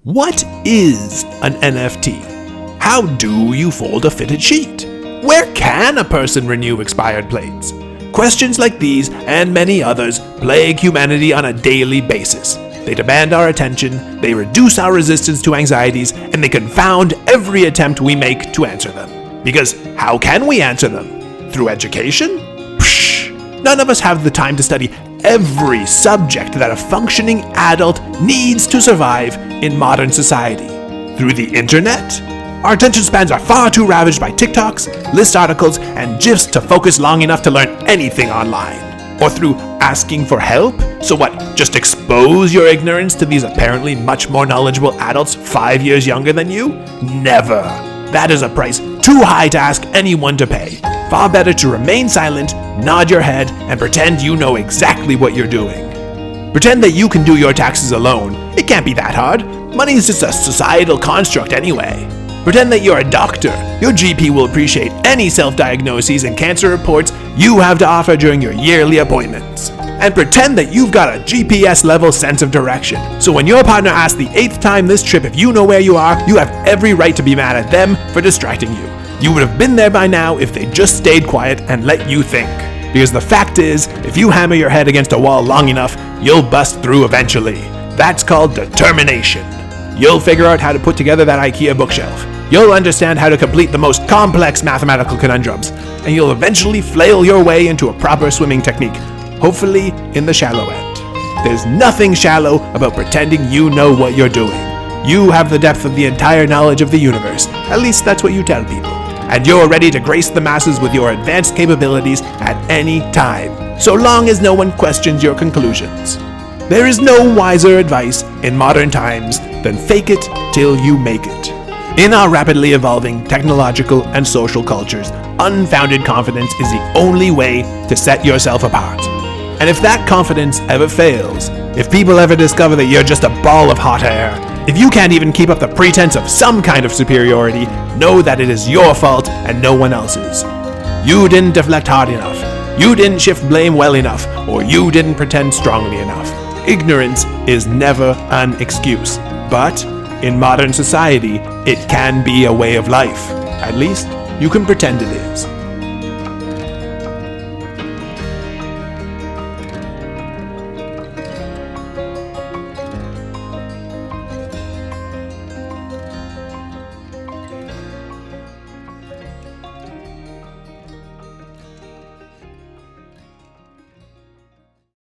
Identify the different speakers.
Speaker 1: What is an NFT? How do you fold a fitted sheet? Where can a person renew expired plates? Questions like these and many others plague humanity on a daily basis. They demand our attention, they reduce our resistance to anxieties, and they confound every attempt we make to answer them. Because how can we answer them? Through education? Psh! None of us have the time to study every subject that a functioning adult needs to survive in modern society. Through the internet? Our attention spans are far too ravaged by TikToks, list articles, and GIFs to focus long enough to learn anything online. Or through asking for help? So what, just expose your ignorance to these apparently much more knowledgeable adults 5 years younger than you? Never. That is a price too high to ask anyone to pay. Far better to remain silent, nod your head, and pretend you know exactly what you're doing. Pretend that you can do your taxes alone. It can't be that hard. Money is just a societal construct anyway. Pretend that you're a doctor. Your GP will appreciate any self-diagnoses and cancer reports you have to offer during your yearly appointments. And pretend that you've got a GPS-level sense of direction. So when your partner asks the 8th time this trip if you know where you are, you have every right to be mad at them for distracting you. You would have been there by now if they just stayed quiet and let you think. Because the fact is, if you hammer your head against a wall long enough, you'll bust through eventually. That's called determination. You'll figure out how to put together that IKEA bookshelf. You'll understand how to complete the most complex mathematical conundrums. And you'll eventually flail your way into a proper swimming technique. Hopefully in the shallow end. There's nothing shallow about pretending you know what you're doing. You have the depth of the entire knowledge of the universe. At least that's what you tell people. And you're ready to grace the masses with your advanced capabilities at any time, so long as no one questions your conclusions. There is no wiser advice in modern times than fake it till you make it. In our rapidly evolving technological and social cultures, unfounded confidence is the only way to set yourself apart. And if that confidence ever fails, if people ever discover that you're just a ball of hot air, if you can't even keep up the pretense of some kind of superiority, know that it is your fault and no one else's. You didn't deflect hard enough, you didn't shift blame well enough, or you didn't pretend strongly enough. Ignorance is never an excuse, but in modern society, it can be a way of life. At least, you can pretend it is.